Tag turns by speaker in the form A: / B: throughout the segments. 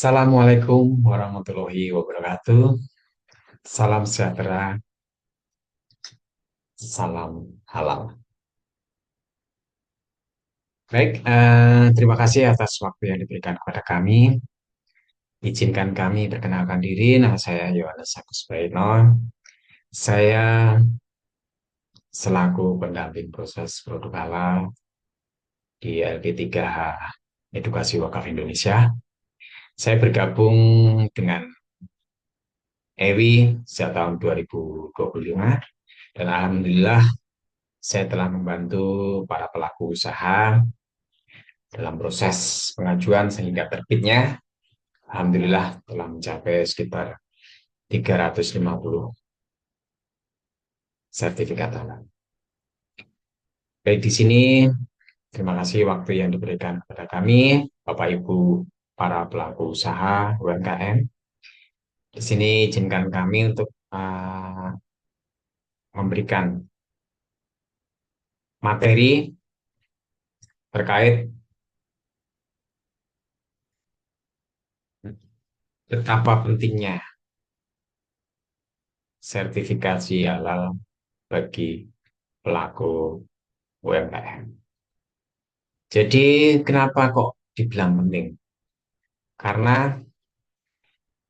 A: Assalamualaikum warahmatullahi wabarakatuh. Salam sejahtera, salam halal. Baik, terima kasih atas waktu yang diberikan kepada kami. Izinkan kami perkenalkan diri. Nama saya Yohanes Agus Baino. Saya selaku pendamping proses produk halal di LP3H Edukasi Wakaf Indonesia. Saya bergabung dengan EWI sejak tahun 2025 dan alhamdulillah saya telah membantu para pelaku usaha dalam proses pengajuan sehingga terbitnya. Alhamdulillah telah mencapai sekitar 350 sertifikat halal. Baik di sini, terima kasih waktu yang diberikan kepada kami, Bapak Ibu para pelaku usaha UMKM. Di sini izinkan kami untuk memberikan materi terkait betapa pentingnya sertifikasi halal bagi pelaku UMKM. Jadi kenapa kok dibilang penting? Karena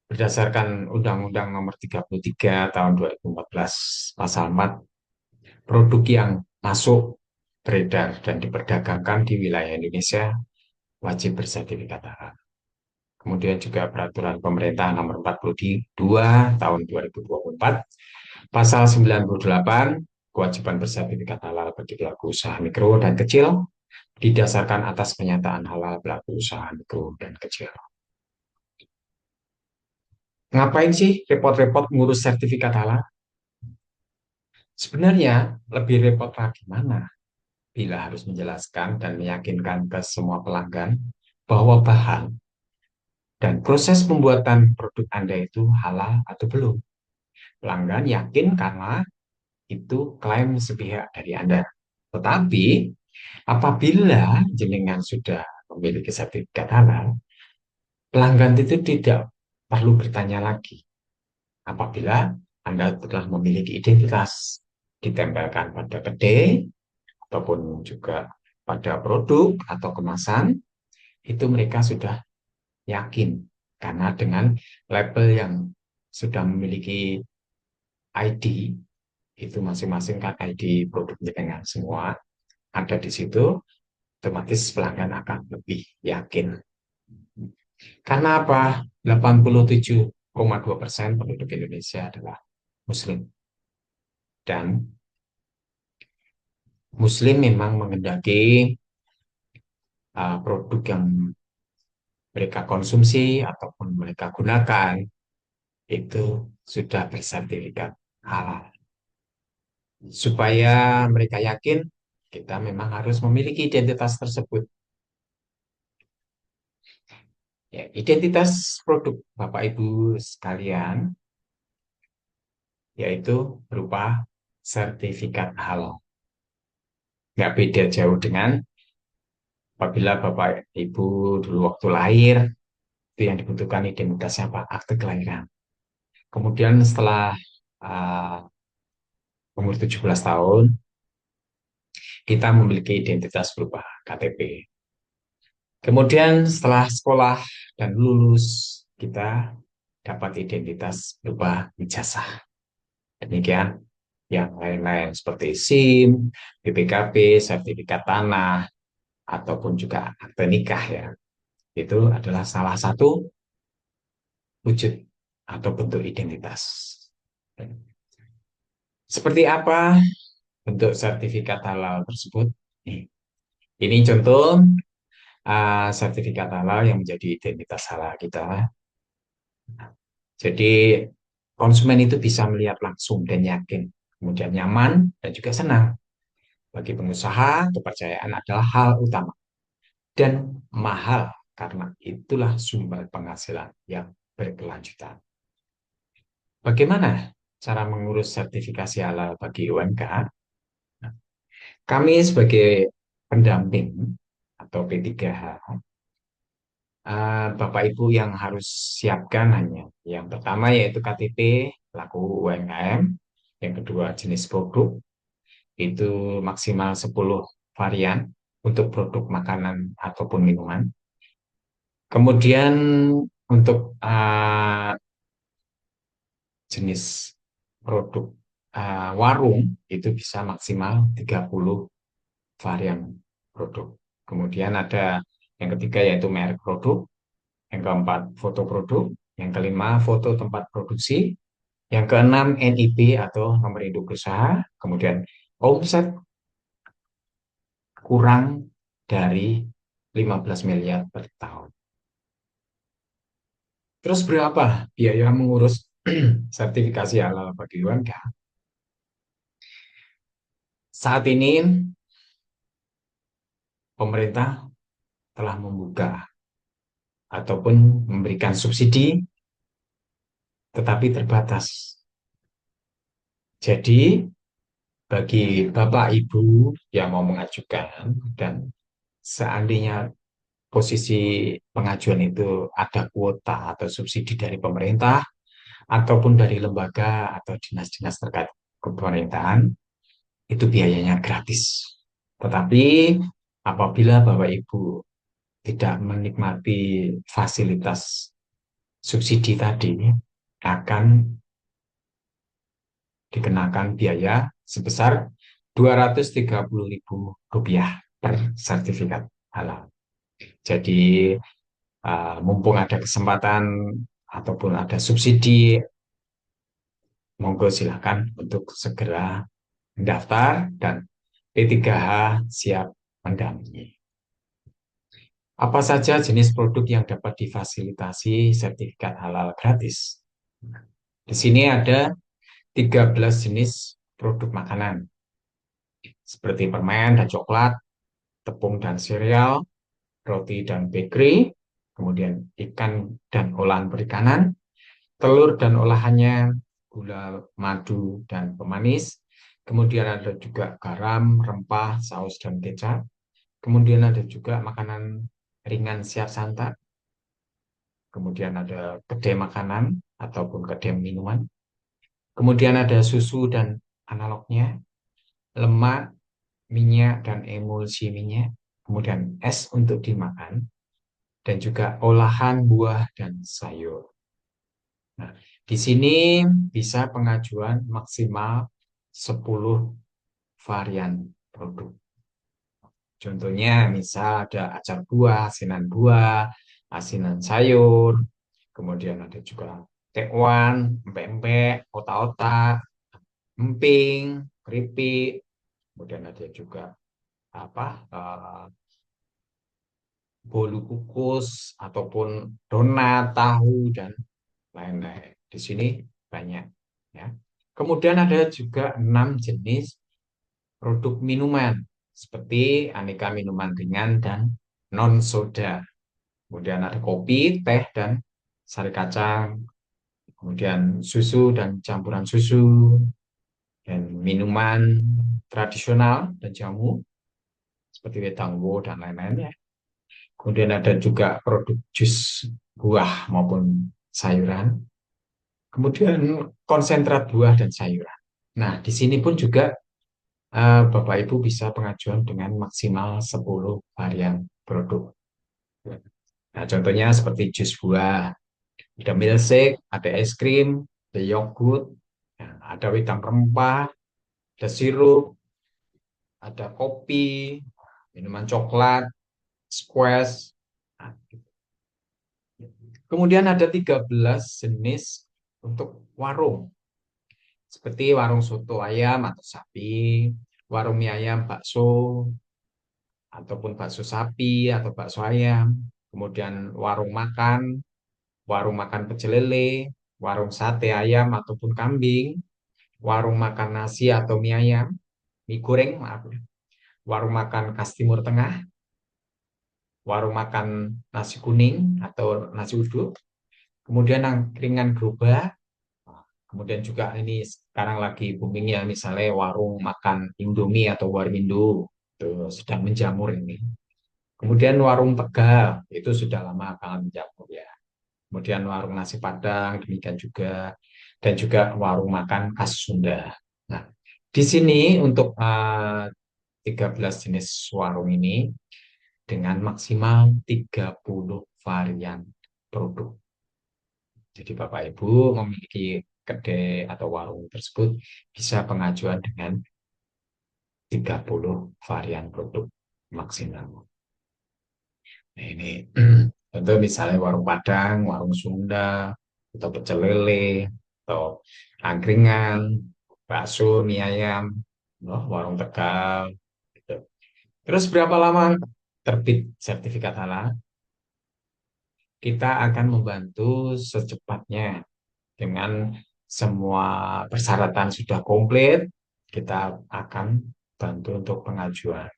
A: berdasarkan Undang-Undang Nomor 33 Tahun 2014 Pasal 4, produk yang masuk, beredar, dan diperdagangkan di wilayah Indonesia wajib bersertifikat halal. Kemudian juga Peraturan Pemerintah Nomor 42 Tahun 2024 Pasal 98, kewajiban bersertifikat halal bagi pelaku usaha mikro dan kecil didasarkan atas penyataan halal pelaku usaha mikro dan kecil. Ngapain sih repot-repot ngurus sertifikat halal? Sebenarnya lebih repot lagi mana bila harus menjelaskan dan meyakinkan ke semua pelanggan bahwa bahan dan proses pembuatan produk Anda itu halal atau belum. Pelanggan yakin karena itu klaim sepihak dari Anda. Tetapi apabila jenengan sudah memiliki sertifikat halal, pelanggan itu tidak perlu bertanya lagi. Apabila Anda telah memiliki identitas ditempelkan pada kedai ataupun juga pada produk atau kemasan, itu mereka sudah yakin karena dengan label yang sudah memiliki ID, itu masing-masing kan ID produk jenengan semua ada di situ, otomatis pelanggan akan lebih yakin. Karena apa? 87,2% penduduk Indonesia adalah Muslim. Dan Muslim memang mengendaki produk yang mereka konsumsi ataupun mereka gunakan itu sudah bersertifikat halal. Supaya mereka yakin, kita memang harus memiliki identitas tersebut. Ya, identitas produk Bapak Ibu sekalian yaitu berupa sertifikat halal. Nggak beda jauh dengan apabila Bapak Ibu dulu waktu lahir, itu yang dibutuhkan identitasnya apa? Akte kelahiran. Kemudian setelah uh, umur 17 tahun, kita memiliki identitas berupa KTP. Kemudian setelah sekolah dan lulus, kita dapat identitas berupa ijazah. Demikian yang lain-lain seperti SIM, BPKB, sertifikat tanah, ataupun juga akte nikah ya. Itu adalah salah satu wujud atau bentuk identitas. Seperti apa bentuk sertifikat halal tersebut? Ini contoh sertifikat halal yang menjadi identitas halal kita. Jadi konsumen itu bisa melihat langsung dan yakin, kemudian nyaman dan juga senang. Bagi pengusaha, kepercayaan adalah hal utama dan mahal karena itulah sumber penghasilan yang berkelanjutan. Bagaimana cara mengurus sertifikasi halal bagi UMKM? Kami sebagai pendamping atau P3H Bapak Ibu yang harus siapkan hanya yang pertama yaitu KTP pelaku UMKM, yang kedua jenis produk itu maksimal 10 varian untuk produk makanan ataupun minuman. Kemudian untuk jenis produk warung itu bisa maksimal 30 varian produk. Kemudian ada yang ketiga yaitu merek produk, yang keempat foto produk, yang kelima foto tempat produksi, yang keenam NIP atau nomor induk usaha, kemudian omset kurang dari 15 miliar per tahun. Terus berapa biaya mengurus sertifikasi halal bagi UMKM? Saat ini pemerintah telah membuka ataupun memberikan subsidi tetapi terbatas. Jadi bagi Bapak Ibu yang mau mengajukan dan seandainya posisi pengajuan itu ada kuota atau subsidi dari pemerintah ataupun dari lembaga atau dinas-dinas terkait pemerintahan, itu biayanya gratis. Tetapi apabila Bapak Ibu tidak menikmati fasilitas subsidi tadi, akan dikenakan biaya sebesar Rp230.000 per sertifikat halal. Jadi mumpung ada kesempatan ataupun ada subsidi, monggo silakan untuk segera mendaftar dan P3H siap mendampingi. Apa saja jenis produk yang dapat difasilitasi sertifikat halal gratis? Di sini ada 13 jenis produk makanan, seperti permen dan coklat, tepung dan sereal, roti dan bakery, kemudian ikan dan olahan perikanan, telur dan olahannya, gula, madu, dan pemanis. Kemudian ada juga garam, rempah, saus, dan kecap. Kemudian ada juga makanan ringan siap santap. Kemudian ada kedai makanan ataupun kedai minuman. Kemudian ada susu dan analognya, lemak, minyak, dan emulsi minyak. Kemudian es untuk dimakan, dan juga olahan buah dan sayur. Nah, di sini bisa pengajuan maksimal 10 varian produk. Contohnya, misal ada acar buah, asinan sayur, kemudian ada juga tekwan, empek-empek, otak-otak, emping, keripik, kemudian ada juga apa bolu kukus ataupun donat, tahu dan lain-lain. Di sini banyak ya. Kemudian ada juga 6 jenis produk minuman seperti aneka minuman ringan dan non soda. Kemudian ada kopi, teh dan sari kacang, kemudian susu dan campuran susu dan minuman tradisional dan jamu seperti wedangwo dan lain-lainnya. Kemudian ada juga produk jus buah maupun sayuran. Kemudian konsentrat buah dan sayuran. Nah, di sini pun juga Bapak Ibu bisa pengajuan dengan maksimal 10 varian produk. Nah, contohnya seperti jus buah, ada milkshake, ada es krim, ada yogurt, nah, ada wedang rempah, ada sirup, ada kopi, minuman coklat, squash. Nah, kemudian ada 13 jenis untuk warung, seperti warung soto ayam atau sapi, warung mie ayam, bakso, ataupun bakso sapi atau bakso ayam, kemudian warung makan pecel lele, warung sate ayam ataupun kambing, warung makan nasi atau mie ayam, mie goreng, maaf, warung makan khas Timur Tengah, warung makan nasi kuning atau nasi uduk, kemudian angkringan gerobak, kemudian juga ini sekarang lagi boomingnya misalnya warung makan Indomie atau Warmindo, itu sedang menjamur ini. Kemudian warung Tegal itu sudah lama akan menjamur ya. Kemudian warung nasi Padang demikian juga, dan juga warung makan khas Sunda. Nah, di sini untuk 13 jenis warung ini dengan maksimal 30 varian produk. Jadi Bapak Ibu memiliki kedai atau warung tersebut bisa pengajuan dengan 30 varian produk maksimal. Nah, ini tentu misalnya warung Padang, warung Sunda, atau pecel lele, atau angkringan, bakso, mie ayam, warung Tegal, gitu. Terus berapa lama terbit sertifikat halal? Kita akan membantu secepatnya dengan semua persyaratan sudah komplit, kita akan bantu untuk pengajuan.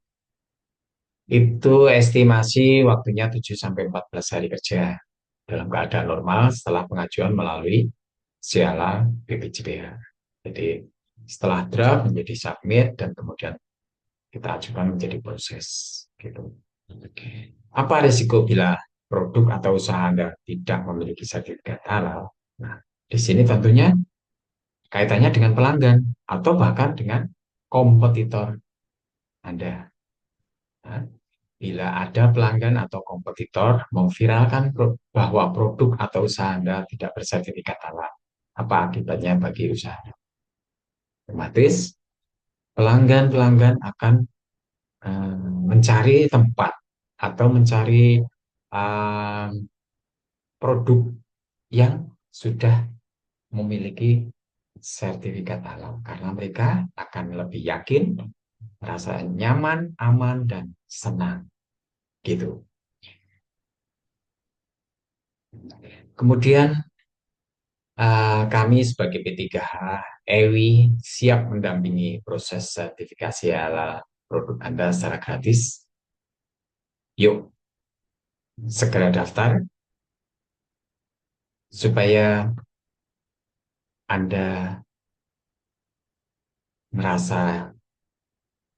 A: Itu estimasi waktunya 7 sampai 14 hari kerja dalam keadaan normal setelah pengajuan melalui Siala BPJPH. Jadi setelah draft menjadi submit dan kemudian kita ajukan menjadi proses gitu. Apa risiko bila produk atau usaha Anda tidak memiliki sertifikat halal? Nah, di sini tentunya kaitannya dengan pelanggan atau bahkan dengan kompetitor Anda. Nah, bila ada pelanggan atau kompetitor memviralkan bahwa produk atau usaha Anda tidak bersertifikat halal, apa akibatnya bagi usaha? Otomatis pelanggan-pelanggan akan mencari tempat atau mencari eh, produk yang sudah memiliki sertifikat halal karena mereka akan lebih yakin, merasa nyaman, aman, dan senang gitu. Kemudian kami sebagai P3H EWI siap mendampingi proses sertifikasi halal produk Anda secara gratis. Yuk, segera daftar supaya Anda merasa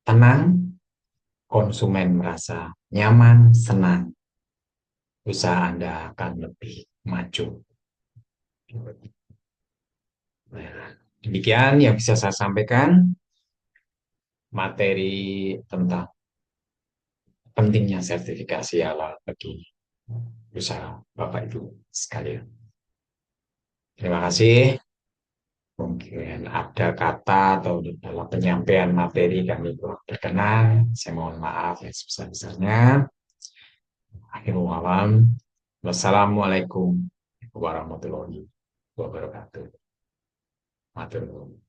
A: tenang, konsumen merasa nyaman, senang, usaha Anda akan lebih maju. Nah, demikian yang bisa saya sampaikan materi tentang pentingnya sertifikasi halal bagi usaha Bapak Ibu sekalian. Terima kasih. Mungkin ada kata atau dalam penyampaian materi kami kurang berkenan. Saya mohon maaf yang sebesar-besarnya. Akhirul alam. Wassalamualaikum warahmatullahi wabarakatuh. Matur nuwun.